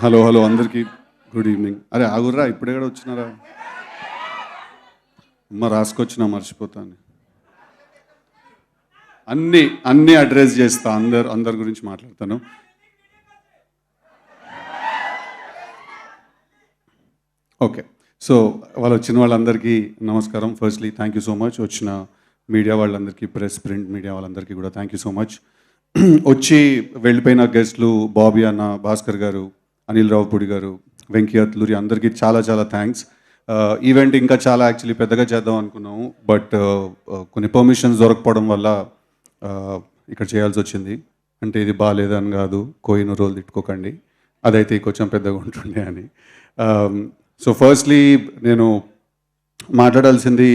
Hello hello అందరికీ good evening. అరే ఆగుర్రా, ఇప్పుడే కూడా వచ్చినారా? అమ్మ రాసుకొచ్చినా మర్చిపోతాను. అన్నీ అడ్రస్ చేస్తా, అందరి గురించి మాట్లాడతాను. ఓకే, సో వాళ్ళు వచ్చిన వాళ్ళందరికీ నమస్కారం. Firstly thank you so much. వచ్చిన మీడియా వాళ్ళందరికీ, ప్రింట్ మీడియా వాళ్ళందరికీ కూడా థ్యాంక్ యూ సో మచ్. వచ్చి వెళ్ళిపోయిన గెస్ట్లు బాబీ అన్న, భాస్కర్ గారు, అనిల్ రావుపూడి గారు, వెంకీ అత్లూరి అందరికీ చాలా చాలా థ్యాంక్స్. ఈవెంట్ ఇంకా చాలా యాక్చువల్లీ పెద్దగా చేద్దాం అనుకున్నాము, బట్ కొన్ని పర్మిషన్స్ దొరకపోవడం వల్ల ఇక్కడ చేయాల్సి వచ్చింది. అంటే ఇది బాగాలేదని కాదు, కోయిన రోజులు తిట్టుకోకండి, అదైతే కొంచెం పెద్దగా ఉంటుండే అని. సో ఫస్ట్లీ నేను మాట్లాడాల్సింది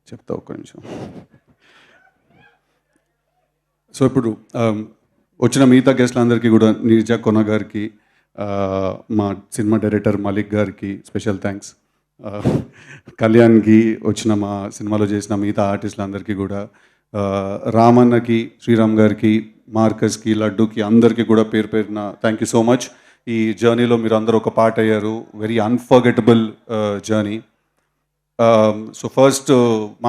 చెప్తా, ఒక్క నిమిషం. సో ఇప్పుడు వచ్చిన మిగతా గెస్ట్లందరికీ కూడా, నీర్జా కొన గారికి, మా సినిమా డైరెక్టర్ మలిక్ గారికి స్పెషల్ థ్యాంక్స్, కళ్యాణ్కి, వచ్చిన మా సినిమాలో చేసిన మిగతా ఆర్టిస్టులందరికీ కూడా, రామన్నకి, శ్రీరామ్ గారికి, మార్కస్కి, లడ్డూకి, అందరికీ కూడా పేరు పేరున థ్యాంక్ యూ సో మచ్. ఈ జర్నీలో మీరు అందరూ ఒక పార్ట్ అయ్యారు. Very unforgettable journey. So first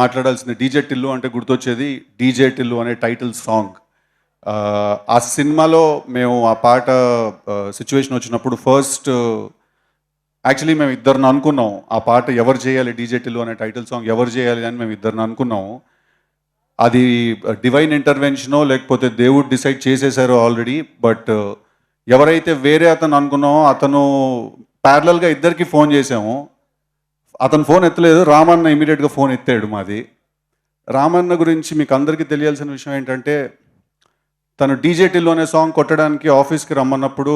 మాట్లాడాల్సిన డీజే టిల్లు అంటే గుర్తొచ్చేది డీజే టిల్లు అనే టైటిల్ సాంగ్. ఆ సినిమాలో మేము ఆ పాట సిచ్యువేషన్ వచ్చినప్పుడు ఫస్ట్ యాక్చువల్లీ మేము ఇద్దరిని అనుకున్నాం, ఆ పాట ఎవరు చేయాలి, డీజే టిల్లు అనే టైటిల్ సాంగ్ ఎవరు చేయాలి అని మేము ఇద్దరిని అనుకున్నాము. అది డివైన్ ఇంటర్వెన్షనో లేకపోతే దేవుడు డిసైడ్ చేసేసారో ఆల్రెడీ. బట్ ఎవరైతే వేరే అతను అనుకున్నామో అతను ప్యారలల్గా ఇద్దరికి ఫోన్ చేసాము. అతను ఫోన్ ఎత్తలేదు, రామన్న ఇమీడియట్గా ఫోన్ ఎత్తాడు. మాది రామన్న గురించి మీకు అందరికీ తెలియాల్సిన విషయం ఏంటంటే, తను డీజే టిల్లు అనే సాంగ్ కొట్టడానికి ఆఫీస్కి రమ్మన్నప్పుడు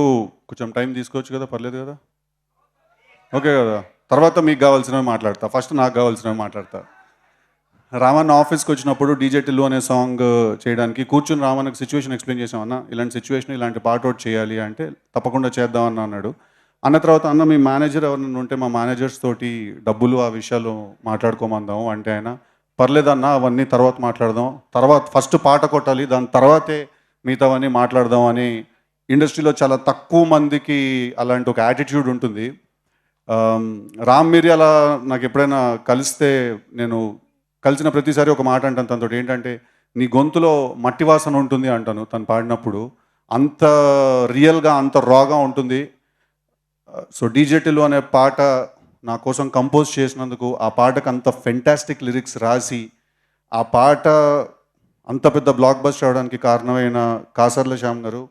కొంచెం టైం తీసుకోవచ్చు కదా, పర్లేదు కదా, ఓకే కదా. తర్వాత మీకు కావాల్సినవి మాట్లాడతా, ఫస్ట్ నాకు కావాల్సినవి మాట్లాడతా. రామన్న ఆఫీస్కి వచ్చినప్పుడు డీజే టిల్లు అనే సాంగ్ చేయడానికి కూర్చుని రామన్నకి సిచ్యువేషన్ ఎక్స్ప్లెయిన్ చేసామన్న, ఇలాంటి సిచ్యువేషన్, ఇలాంటి పాట ఒకటి చేయాలి అంటే తప్పకుండా చేద్దామన్న అన్నాడు. అన్న తర్వాత, అన్న మీ మేనేజర్ ఎవరైనా ఉంటే మా మేనేజర్స్ తోటి డబ్బులు ఆ విషయాలు మాట్లాడుకోమందాము అంటే, ఆయన పర్లేదన్న అవన్నీ తర్వాత మాట్లాడదాం, తర్వాత ఫస్ట్ పాట కొట్టాలి, దాని తర్వాతే మిగతావన్నీ మాట్లాడదాం అని. ఇండస్ట్రీలో చాలా తక్కువ మందికి అలాంటి ఒక యాటిట్యూడ్ ఉంటుంది. రామ్ మిరియాల నాకు ఎప్పుడైనా కలిస్తే, నేను కలిసిన ప్రతిసారి ఒక మాట అంటాను తనతో, ఏంటంటే నీ గొంతులో మట్టి వాసన ఉంటుంది అంటాను తను పాడినప్పుడు. అంత రియల్గా, అంత రాగా ఉంటుంది. సో డీజే టిల్లు అనే పాట నా కోసం కంపోజ్ చేసినందుకు, ఆ పాటకు అంత ఫెంటాస్టిక్ లిరిక్స్ రాసి ఆ పాట అంత పెద్ద బ్లాక్ బస్టర్ అవడానికి కారణమైన కాసర్ల శ్యామ్ గారు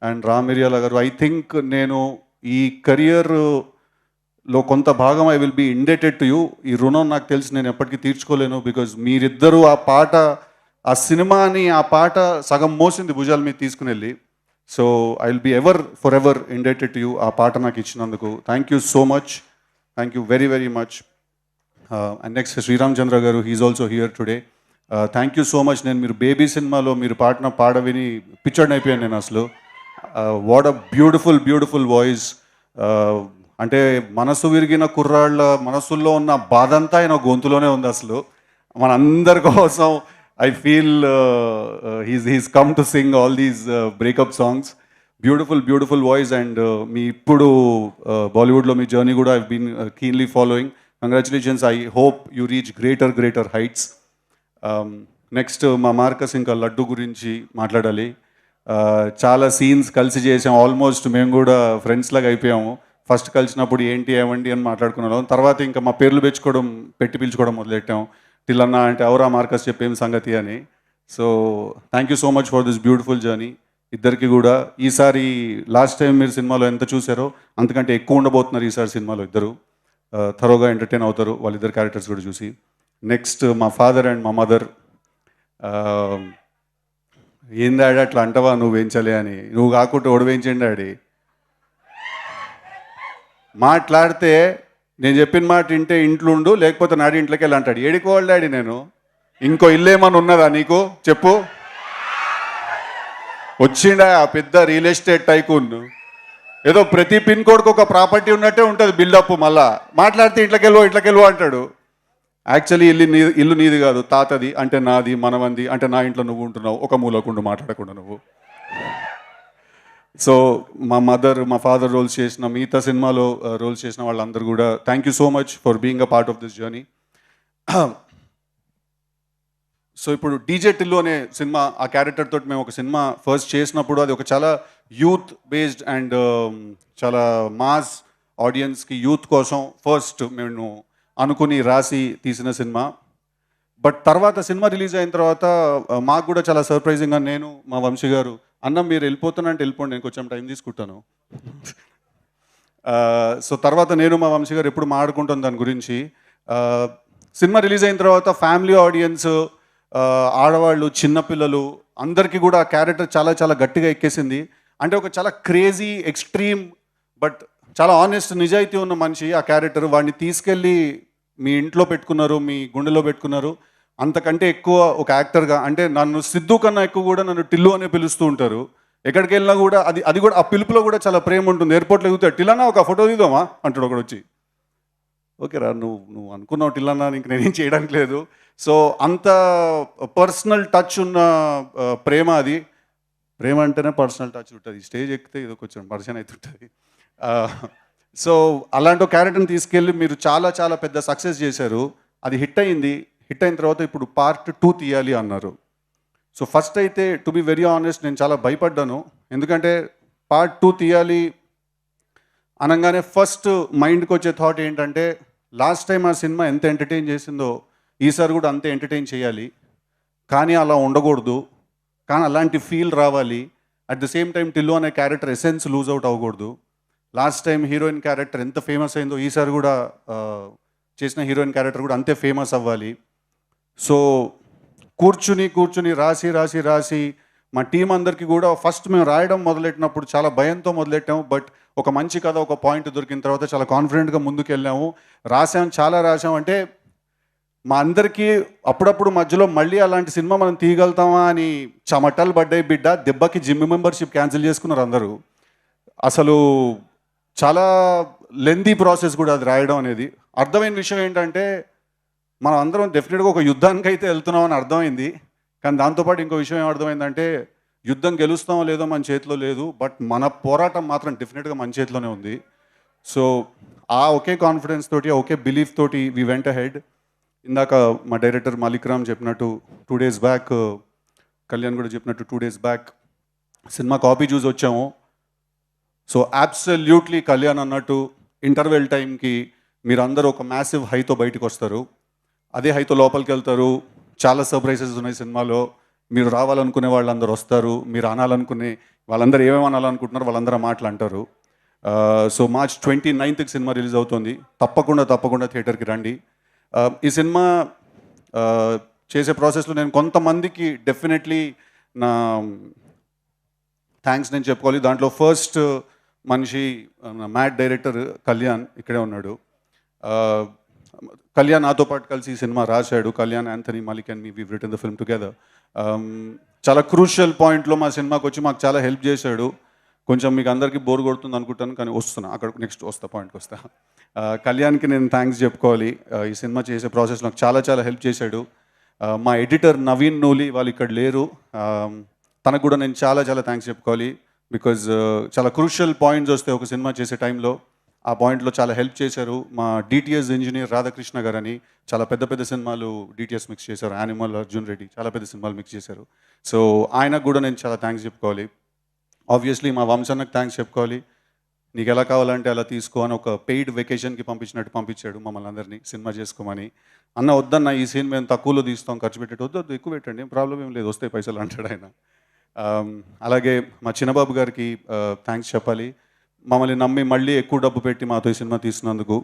అండ్ రామ్ మిరియాల గారు, ఐ థింక్ నేను ఈ కెరియర్లో కొంత భాగం I will be indebted to you. ఈ రుణం నాకు తెలిసి నేను ఎప్పటికీ తీర్చుకోలేను. బికాజ్ మీరిద్దరూ ఆ పాట, ఆ సినిమాని, ఆ పాట సగం మోసింది భుజాల మీద తీసుకుని వెళ్ళి. So I will be forever indebted to you, ఆ పాట నాకు ఇచ్చినందుకు. Thank you so much, thank you very very much. And next Sriram Chandra garu, he's also here today. Thank you so much. నేను మీరు బేబీ సినిమాలో మీరు పాట విని పిచ్చర్డ్ అయిపోయాను నేను అసలు. What a beautiful beautiful voice. అంటే మనసు విరిగిన కుర్రాళ్ళ మనసుల్లో ఉన్న బాధ అంతా ఆయన గొంతులోనే ఉంది అసలు. మనందరి కోసం I feel he's come to sing all these breakup songs. Beautiful beautiful voice. And మీ ఇప్పుడు బాలీవుడ్లో మీ జర్నీ కూడా I been keenly following. Congratulations. I hope you reach greater heights. Next మా మార్కస్, ఇంకా లడ్డు గురించి మాట్లాడాలి. చాలా సీన్స్ కలిసి చేసాం, ఆల్మోస్ట్ మేము కూడా ఫ్రెండ్స్ లాగా అయిపోయాము. ఫస్ట్ కలిసినప్పుడు ఏంటి ఏమండి అని మాట్లాడుకున్నాం, తర్వాత ఇంకా మా పేర్లు పెట్టి పిలుచుకోవడం మొదలెట్టాం. టిల్లన్న అంటే ఎవరా మార్కస్ చెప్పేం సంగతి అని. So thank you so much for this beautiful journey ఇద్దరికి కూడా. ఈసారి లాస్ట్ టైం మీరు సినిమాలో ఎంత చూసారో అంతకంటే ఎక్కువ ఉండబోతున్నారు ఈసారి సినిమాలో ఇద్దరు. థరోగా ఎంటర్టైన్ అవుతారు వాళ్ళిద్దరు క్యారెక్టర్స్ కూడా చూసి. నెక్స్ట్ మా ఫాదర్ అండ్ మా మదర్. ఏం డాడీ అట్లా అంటావా, నువ్వు వేయించలే అని. నువ్వు కాకుండా ఓడి వేయించండి డాడీ. మాట్లాడితే నేను చెప్పిన మాట వింటే ఇంట్లో ఉండు, లేకపోతే నాడి ఇంట్లోకి వెళ్ళి అంటాడు. ఏడికోవాలి డాడీ నేను, ఇంకో ఇల్లు ఏమన్నా ఉన్నదా నీకు చెప్పు. వచ్చిండా ఆ పెద్ద రియల్ ఎస్టేట్ టైకూన్, ఏదో ప్రతి పిన్ కోడ్కి ఒక ప్రాపర్టీ ఉన్నట్టే ఉంటుంది బిల్డప్. మళ్ళా మాట్లాడితే ఇంట్లోకి వెళ్ళు అంటాడు. యాక్చువల్లీ ఇల్లు నీది కాదు, తాతది, అంటే నాది, మనమంది, అంటే నా ఇంట్లో నువ్వు ఉంటున్నావు, ఒక మూలకుండు మాట్లాడకుండా నువ్వు. సో మా మదర్ మా ఫాదర్ రోల్స్ చేసిన మిగతా సినిమాలో రోల్స్ చేసిన వాళ్ళందరూ కూడా thank you so much for being a part of this journey. So ఇప్పుడు డీజే టిల్లు అనే సినిమా, ఆ క్యారెక్టర్ తోటి మేము ఒక సినిమా ఫస్ట్ చేసినప్పుడు అది ఒక చాలా యూత్ బేస్డ్ అండ్ చాలా మాస్ ఆడియన్స్కి యూత్ కోసం ఫస్ట్ మేము అనుకుని రాసి తీసిన సినిమా. బట్ తర్వాత సినిమా రిలీజ్ అయిన తర్వాత మాకు కూడా చాలా సర్ప్రైజింగ్గా నేను మా వంశీ గారు అన్న మీరు వెళ్ళిపోతున్నా అంటే వెళ్ళిపోండి, నేను కొంచెం టైం తీసుకుంటాను. సో తర్వాత నేను మా వంశీ గారు ఎప్పుడు మాట్లాడుకుంటాం దాని గురించి. సినిమా రిలీజ్ అయిన తర్వాత ఫ్యామిలీ ఆడియన్స్, ఆడవాళ్ళు, చిన్నపిల్లలు అందరికీ కూడా ఆ క్యారెక్టర్ చాలా చాలా గట్టిగా ఎక్కేసింది. అంటే ఒక చాలా క్రేజీ, ఎక్స్ట్రీమ్ బట్ చాలా ఆనెస్ట్, నిజాయితీ ఉన్న మనిషి ఆ క్యారెక్టర్. వాడిని తీసుకెళ్ళి మీ ఇంట్లో పెట్టుకున్నారు, మీ గుండెలో పెట్టుకున్నారు. అంతకంటే ఎక్కువ ఒక యాక్టర్గా, అంటే నన్ను సిద్ధు కన్నా ఎక్కువ కూడా నన్ను టిల్లు అనే పిలుస్తూ ఉంటారు. ఎక్కడికి వెళ్ళినా కూడా అది కూడా ఆ పిలుపులో కూడా చాలా ప్రేమ ఉంటుంది. ఎయిర్పోర్ట్లో ఎగుతాడు, టిల్లన్నా ఒక ఫోటో దిగుదామా అంటాడు ఒకడు వచ్చి. ఓకే రా, నువ్వు అనుకున్నావు టిల్లన్నా, ఇంక నేనేం చేయడానికి లేదు. సో అంత పర్సనల్ టచ్ ఉన్న ప్రేమ అది. ప్రేమ అంటేనే పర్సనల్ టచ్ ఉంటుంది, స్టేజ్ ఎక్కితే ఏదో కొంచెం పర్సన్ అవుతుంటుంది. సో అలాంటి క్యారెక్టర్ని తీసుకెళ్ళి మీరు చాలా చాలా పెద్ద సక్సెస్ చేశారు. అది హిట్ అయింది. హిట్ అయిన తర్వాత ఇప్పుడు పార్ట్ 2 తీయాలి అన్నారు. సో ఫస్ట్ అయితే టు బి వెరీ ఆనెస్ట్ నేను చాలా భయపడ్డాను. ఎందుకంటే పార్ట్ 2 తీయాలి అనగానే ఫస్ట్ మైండ్కి వచ్చే థాట్ ఏంటంటే, లాస్ట్ టైం ఆ సినిమా ఎంత ఎంటర్టైన్ చేసిందో ఈసారి కూడా అంతే ఎంటర్టైన్ చేయాలి. కానీ అలా ఉండకూడదు, కానీ అలాంటి ఫీల్ రావాలి. At the same time Tillu అనే క్యారెక్టర్ ఎసెన్స్ లూజ్ అవుట్ అవ్వకూడదు. లాస్ట్ టైం హీరోయిన్ క్యారెక్టర్ ఎంత ఫేమస్ అయిందో ఈసారి కూడా చేసిన హీరోయిన్ క్యారెక్టర్ కూడా అంతే ఫేమస్ అవ్వాలి. సో కూర్చుని రాసి మా టీం అందరికీ కూడా ఫస్ట్ మేము రాయడం మొదలెట్టినప్పుడు చాలా భయంతో మొదలెట్టాము. బట్ ఒక మంచి కథ, ఒక పాయింట్ దొరికిన తర్వాత చాలా కాన్ఫిడెంట్గా ముందుకు వెళ్ళాము. చాలా రాసాం. అంటే మా అందరికీ అప్పుడప్పుడు మధ్యలో మళ్ళీ అలాంటి సినిమా మనం తీయగలుగుతామా అని చెమటలు పడ్డాయి బిడ్డ. దెబ్బకి జిమ్ మెంబర్షిప్ క్యాన్సిల్ చేసుకున్నారు అందరూ. అసలు చాలా లెందీ ప్రాసెస్ కూడా అది రాయడం అనేది. అర్థమైన విషయం ఏంటంటే, మనం అందరం డెఫినెట్గా ఒక యుద్ధానికి అయితే వెళ్తున్నామని అర్థమైంది. కానీ దాంతోపాటు ఇంకో విషయం ఏం అర్థమైందంటే, యుద్ధం గెలుస్తామో లేదో మన చేతిలో లేదు, బట్ మన పోరాటం మాత్రం డెఫినెట్గా మన చేతిలోనే ఉంది. సో ఆ ఒకే కాన్ఫిడెన్స్ తోటి, ఒకే బిలీఫ్ తోటి వి వెంట్ అహెడ్. ఇందాక మా డైరెక్టర్ మాలిక్ రామ్ చెప్పినట్టు 2 days బ్యాక్, కళ్యాణ్ కూడా చెప్పినట్టు 2 days బ్యాక్ సినిమా కాపీ చూసి వచ్చాము. సో అబ్సల్యూట్లీ కళ్యాణ్ అన్నట్టు ఇంటర్వెల్ టైంకి మీరందరూ ఒక మ్యాసివ్ హైతో బయటకు వస్తారు. అదే హైతో లోపలికి వెళ్తారు. చాలా సర్ప్రైజెస్ ఉన్నాయి సినిమాలో. మీరు రావాలనుకునే వాళ్ళందరూ వస్తారు. మీరు అనాలనుకునే వాళ్ళందరూ ఏమేమి అనాలనుకుంటున్నారో వాళ్ళందరూ మాటలు అంటారు. So March 29th cinema release అవుతుంది. తప్పకుండా థియేటర్కి రండి. ఈ సినిమా చేసే ప్రాసెస్లో నేను కొంతమందికి డెఫినెట్లీ నా థ్యాంక్స్ నేను చెప్పుకోవాలి. దాంట్లో ఫస్ట్ మనిషి మ్యాట్ డైరెక్టర్ కళ్యాణ్ ఇక్కడే ఉన్నాడు. కళ్యాణ్ నాతో పాటు కలిసి ఈ సినిమా రాశాడు. Kalyan, Anthony, Malik and me we written the film together. చాలా క్రూషియల్ పాయింట్లో మా సినిమాకి వచ్చి మాకు చాలా హెల్ప్ చేశాడు. కొంచెం మీకు అందరికీ బోర్ కొడుతుంది అనుకుంటాను, కానీ వస్తున్నా, అక్కడ నెక్స్ట్ పాయింట్కి వస్తా. కళ్యాణ్కి నేను థ్యాంక్స్ చెప్పుకోవాలి. ఈ సినిమా చేసే ప్రాసెస్ నాకు చాలా చాలా హెల్ప్ చేశాడు. మా ఎడిటర్ నవీన్ నూలి వాళ్ళు ఇక్కడ లేరు. తనకు కూడా నేను చాలా చాలా థ్యాంక్స్ చెప్పుకోవాలి. బికాజ్ చాలా క్రూషియల్ పాయింట్స్ వస్తే ఒక సినిమా చేసే టైంలో ఆ పాయింట్లో చాలా హెల్ప్ చేశారు. మా డిటిఎస్ ఇంజనీర్ రాధాకృష్ణ గారు అని చాలా పెద్ద సినిమాలు డిటిఎస్ మిక్స్ చేశారు. యానిమల్, అర్జున్ రెడ్డి చాలా పెద్ద సినిమాలు మిక్స్ చేశారు. సో ఆయనకు కూడా నేను చాలా థ్యాంక్స్ చెప్పుకోవాలి. ఆబ్వియస్లీ మా వంశన్నకు థ్యాంక్స్ చెప్పుకోవాలి. నీకు ఎలా కావాలంటే అలా తీసుకో అని ఒక పెయిడ్ వెకేషన్కి పంపించినట్టు పంపించాడు మమ్మల్ని అందరినీ సినిమా చేసుకోమని. అన్న వద్దన్న, ఈ సీన్ మేము తక్కువలో తీస్తాం, ఖర్చు పెట్టేట్టు వద్దు ఎక్కువ పెట్టండి, ఏం ప్రాబ్లం ఏం లేదు, వస్తాయి పైసలు అంటాడు ఆయన. అలాగే మా చిన్నబాబు గారికి థ్యాంక్స్ చెప్పాలి. మమ్మల్ని నమ్మి మళ్ళీ ఎక్కువ డబ్బు పెట్టి మాతో ఈ సినిమా తీసినందుకు.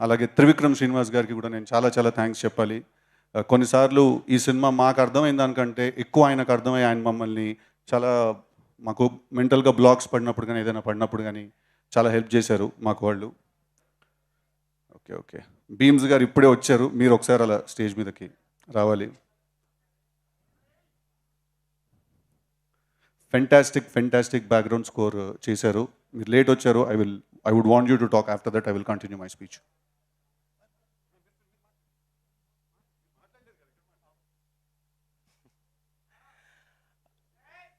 అలాగే త్రివిక్రమ్ శ్రీనివాస్ గారికి కూడా నేను చాలా చాలా థ్యాంక్స్ చెప్పాలి. కొన్నిసార్లు ఈ సినిమా మాకు అర్థమైన దానికంటే ఎక్కువ ఆయనకు అర్థమై ఆయన మమ్మల్ని చాలా, మాకు మెంటల్గా బ్లాక్స్ పడినప్పుడు కానీ ఏదైనా పడినప్పుడు కానీ చాలా హెల్ప్ చేశారు మాకు వాళ్ళు. ఓకే భీమ్స్ గారు ఇప్పుడే వచ్చారు, మీరు ఒకసారి అలా స్టేజ్ మీదకి రావాలి. ఫెంటాస్టిక్ బ్యాక్గ్రౌండ్ స్కోర్ చేశారు. మీరు లేట్ వచ్చారు. I would want you to talk. After that I will continue my speech.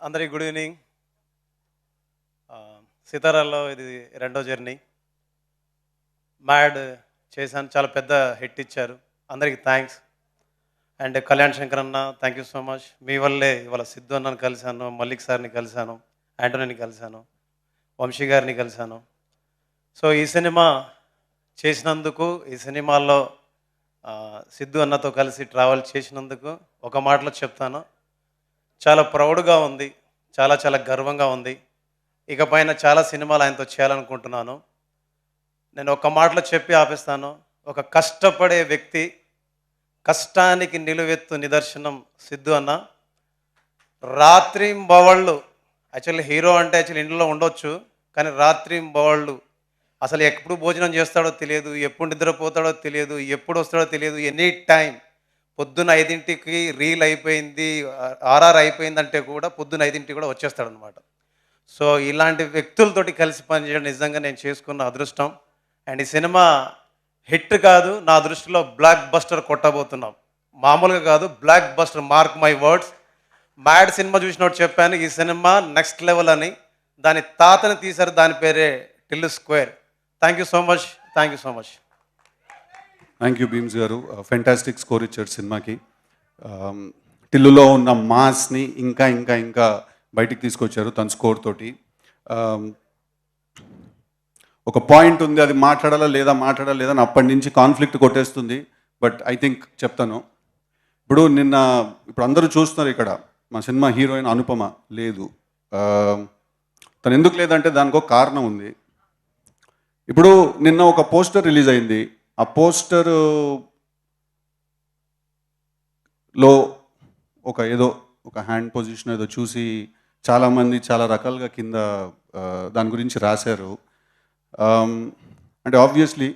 అందరికి గుడ్ ఈవినింగ్. సితారాలో ఇది రెండో జర్నీ. మ్యాడ్ చేశాను, చాలా పెద్ద హిట్ ఇచ్చారు, అందరికీ థ్యాంక్స్. అండ్ కళ్యాణ్ శంకర్ అన్న, థ్యాంక్ యూ సో మచ్. మీ వల్లే ఇవాళ సిద్ధు అన్నని కలిశాను, మల్లిక్ సార్ని కలిశాను, యాంటోనీని కలిశాను, వంశీ గారిని కలిశాను. సో ఈ సినిమా చేసినందుకు, ఈ సినిమాల్లో సిద్ధు అన్నతో కలిసి ట్రావెల్ చేసినందుకు ఒక మాటలో చెప్తాను, చాలా ప్రౌడ్గా ఉంది, చాలా చాలా గర్వంగా ఉంది. ఇకపైన చాలా సినిమాలు ఆయనతో చేయాలనుకుంటున్నాను. నేను ఒక మాటలో చెప్పి ఆపిస్తాను, ఒక కష్టపడే వ్యక్తి, కష్టానికి నిలువెత్తు నిదర్శనం సిద్ధు అన్న. రాత్రింబవళ్ళు, యాక్చువల్లీ హీరో అంటే యాక్చువల్లీ ఇంట్లో ఉండొచ్చు, కానీ రాత్రింబవళ్ళు అసలు ఎప్పుడు భోజనం చేస్తాడో తెలియదు, ఎప్పుడు నిద్రపోతాడో తెలియదు, ఎప్పుడు వస్తాడో తెలియదు. ఎనీ టైం పొద్దున్న 5ంటికి రీల్ అయిపోయింది, ఆర్ఆర్ అయిపోయిందంటే కూడా పొద్దున్న 5ంటికి కూడా వచ్చేస్తాడనమాట. సో ఇలాంటి వ్యక్తులతోటి కలిసి పనిచేయడం నిజంగా నేను చేసుకున్న అదృష్టం. అండ్ ఈ సినిమా హిట్ కాదు, నా దృష్టిలో బ్లాక్ బస్టర్ కొట్టబోతున్నాం. మామూలుగా కాదు, block buster, mark my words. Mad cinema చూసినట్టు చెప్పాను, ఈ సినిమా నెక్స్ట్ లెవెల్ అని. దాని తాతని తీశారు, దాని పేరే Tillu square. Thank you so much, thank you so much. Thank you Bheems గారు, ఫెంటాస్టిక్ స్కోర్ ఇచ్చారు సినిమాకి. టిల్లులో ఉన్న మాస్ని ఇంకా ఇంకా ఇంకా బయటికి తీసుకొచ్చారు తన స్కోర్ తోటి. ఒక పాయింట్ ఉంది, అది మాట్లాడాలా లేదా అని అప్పటి నుంచి కాన్ఫ్లిక్ట్ కొట్టేస్తుంది. బట్ ఐ థింక్ చెప్తాను. ఇప్పుడు అందరూ చూస్తున్నారు ఇక్కడ, మా సినిమా హీరోయిన్ అనుపమ లేదు. తను ఎందుకు లేదంటే దానికి ఒక కారణం ఉంది. ఇప్పుడు నిన్న ఒక పోస్టర్ రిలీజ్ అయింది. ఆ పోస్టర్లో ఒక హ్యాండ్ పొజిషన్ ఏదో చూసి చాలామంది చాలా రకాలుగా కింద దాని గురించి రాశారు. అంటే ఆబ్వియస్లీ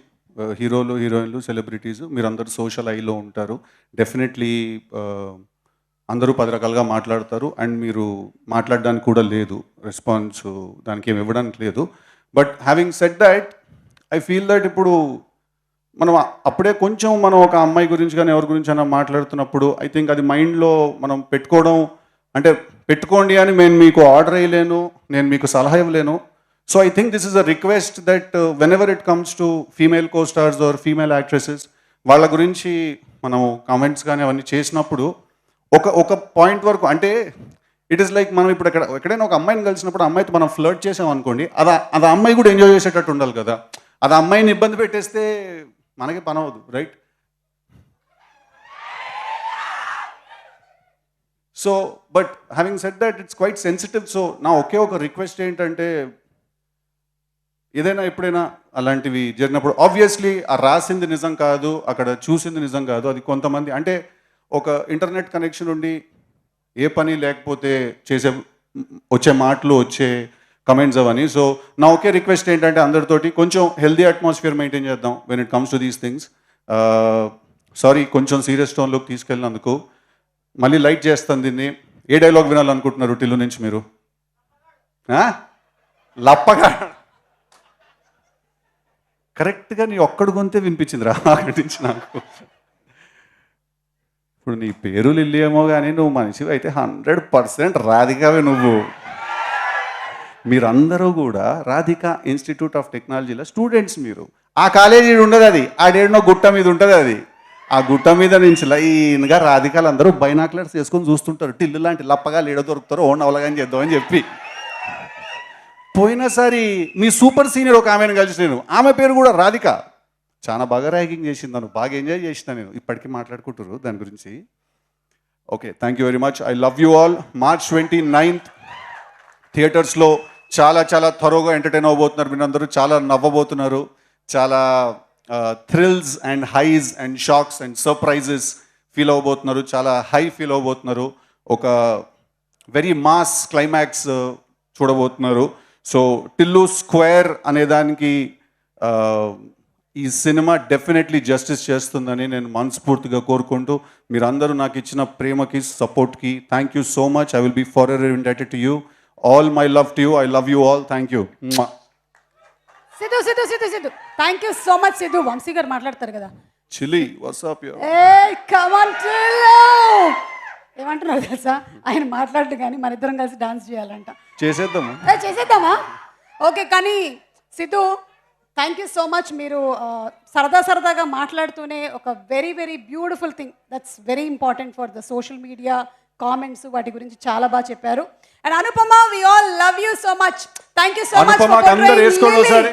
హీరోలు, హీరోయిన్లు, సెలబ్రిటీస్ మీరందరూ సోషల్ ఐలో ఉంటారు. డెఫినెట్లీ అందరూ 10 రకాలుగా మాట్లాడతారు. అండ్ మీరు మాట్లాడడానికి కూడా లేదు, రెస్పాన్స్ దానికి ఏమి ఇవ్వడానికి లేదు. But having said that, I feel that ఇప్పుడు మనం అప్పుడే కొంచెం మనం ఒక అమ్మాయి గురించి కానీ ఎవరి గురించి అయినా మాట్లాడుతున్నప్పుడు ఐ థింక్ అది మైండ్లో మనం పెట్టుకోవడం, అంటే పెట్టుకోండి అని నేను మీకు ఆర్డర్ వేయలేను, నేను మీకు సలహా ఇవ్వలేను. So I think this is a request that when ever it comes to female co-stars or female actresses, వాళ్ళ గురించి మనం కామెంట్స్ కానీ అవన్నీ చేసినప్పుడు ఒక పాయింట్ వరకు, అంటే ఇట్ ఈస్ లైక్ మనం ఇప్పుడు ఎక్కడైనా ఒక అమ్మాయిని కలిసినప్పుడు అమ్మాయితో మనం ఫ్లర్ట్ చేసాం అనుకోండి, అది అమ్మాయి కూడా ఎంజాయ్ చేసేటట్టు ఉండాలి కదా. అది అమ్మాయిని ఇబ్బంది పెట్టేస్తే మనకి పని అవ్వదు, right? So but having said that, it's quite sensitive. So నా ఒకే ఒక రిక్వెస్ట్ ఏంటంటే, ఏదైనా ఎప్పుడైనా అలాంటివి జరిగినప్పుడు ఆబ్వియస్లీ ఆ రాసింది నిజం కాదు, అక్కడ చూసింది నిజం కాదు. అది కొంతమంది, అంటే ఒక ఇంటర్నెట్ కనెక్షన్ ఉండి ఏ పని లేకపోతే వచ్చే మాటలు, వచ్చే కమెంట్స్ అవన్నీ. సో నా ఒకే రిక్వెస్ట్ ఏంటంటే, అందరితోటి కొంచెం హెల్దీ అట్మాస్ఫియర్ మెయింటైన్ చేద్దాం when it comes to these things. Sorry కొంచెం సీరియస్ టోన్లోకి తీసుకెళ్ళినందుకు. మళ్ళీ లైట్ చేస్తాను దీన్ని. ఏ డైలాగ్ వినాలనుకుంటున్నారు టిల్లు నుంచి మీరు? లప్పగా కరెక్ట్గా నీ ఒక్కడు గొంతే వినిపించింది రా అక్కడి నుంచి నాకు. ఇప్పుడు నీ పేరు లిల్లీ ఏమో కానీ నువ్వు మనిషివి అయితే 100% రాధికావే నువ్వు. మీరందరూ కూడా రాధికా ఇన్స్టిట్యూట్ ఆఫ్ టెక్నాలజీలో స్టూడెంట్స్ మీరు. ఆ కాలేజీ ఉండదు, అది ఆడేడనో గుట్ట మీద ఉంటుంది. అది ఆ గుట్ట మీద నుంచి లైన్గా రాధికాలు అందరూ బైనాక్లర్స్ వేసుకొని చూస్తుంటారు, టిల్లు లాంటి లప్పగా లేడ దొరుకుతారో ఓన్ అవలగాని చేద్దామని చెప్పి. పోయినసారి మీ సూపర్ సీనియర్ ఒక ఆమెను కలిసి నేను, ఆమె పేరు కూడా రాధిక, చాలా బాగా ర్యాగింగ్ చేసింది, నన్ను బాగా ఎంజాయ్ చేసిన నేను. ఇప్పటికీ మాట్లాడుకుంటారు దాని గురించి. Okay, thank you very much. I love you all. March 29th థియేటర్స్లో చాలా చాలా త్వరగా ఎంటర్టైన్ అవ్వబోతున్నారు మీరందరూ. చాలా నవ్వబోతున్నారు. చాలా thrills and highs and shocks and surprises feel అవ్వబోతున్నారు. చాలా హై ఫీల్ అవ్వబోతున్నారు. ఒక వెరీ మాస్ క్లైమాక్స్ చూడబోతున్నారు. సో టిల్లు స్క్వేర్ అనేదానికి ఈ సినిమా డెఫినెట్లీ జస్టిస్ చేస్తుందని నేను మనస్ఫూర్తిగా కోరుకుంటూ, మీరందరూ నాకు ఇచ్చిన ప్రేమకి, సపోర్ట్కి thank you so much. I will be forever indebted to you. All my love to you. I love you all. Thank you. Siddhu thank you so much. Siddhu, Vamsi garu మాట్లాడతారు కదా. చిలి వాట్సాప్ ఏమంటున్నారు తెలుసా, ఆయన మాట్లాడు కానీ మన ఇద్దరం కలిసి డాన్స్ చేయాలంట. చేసేద్దామా? ఓకే, కానీ Siddhu thank you so much. మీరు సరదాగా మాట్లాడుతూనే ఒక very very beautiful thing that's very important for the social media comments వాటి గురించి చాలా బాగా చెప్పారు. And Anupama, we all love you so much. Thank you so much. అనుపమకి అందరూ వేసుకోండి ఒకసారి.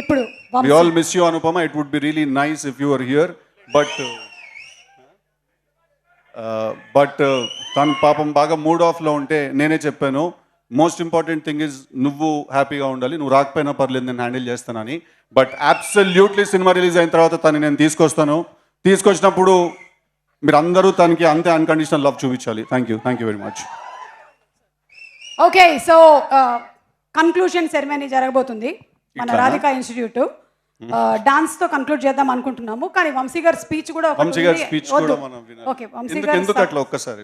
ఇప్పుడు We all miss you, Anupama. It would be really nice if you were here. But తను పాపం బాగా మూడ్ ఆఫ్లో ఉంటే నేనే చెప్పాను, మోస్ట్ ఇంపార్టెంట్ థింగ్ ఇస్ నువ్వు హ్యాపీగా ఉండాలి, నువ్వు రాకపోయినా పర్లేదు నేను హ్యాండిల్ చేస్తానని. బట్ అబ్సల్యూట్లీ సినిమా రిలీజ్ అయిన తర్వాత తను నేను తీసుకొచ్చినప్పుడు మీరు అందరూ తనకి అంతే అన్కండిషనల్ లవ్ చూపించాలి. Thank you very much. Okay, so conclusion ceremony జరగబోతుంది మన రాధికా ఇన్స్టిట్యూట్. డాన్స్ తో కన్క్లూడ్ చేద్దాం అనుకుంటున్నాము, కానీ వంశీ గారి స్పీచ్ కూడా వంశీ గారి స్పీచ్ కూడా మనం వినాలి. ఓకే, వంశీ గారు ఎందుకు అట్లా ఒక్కసారి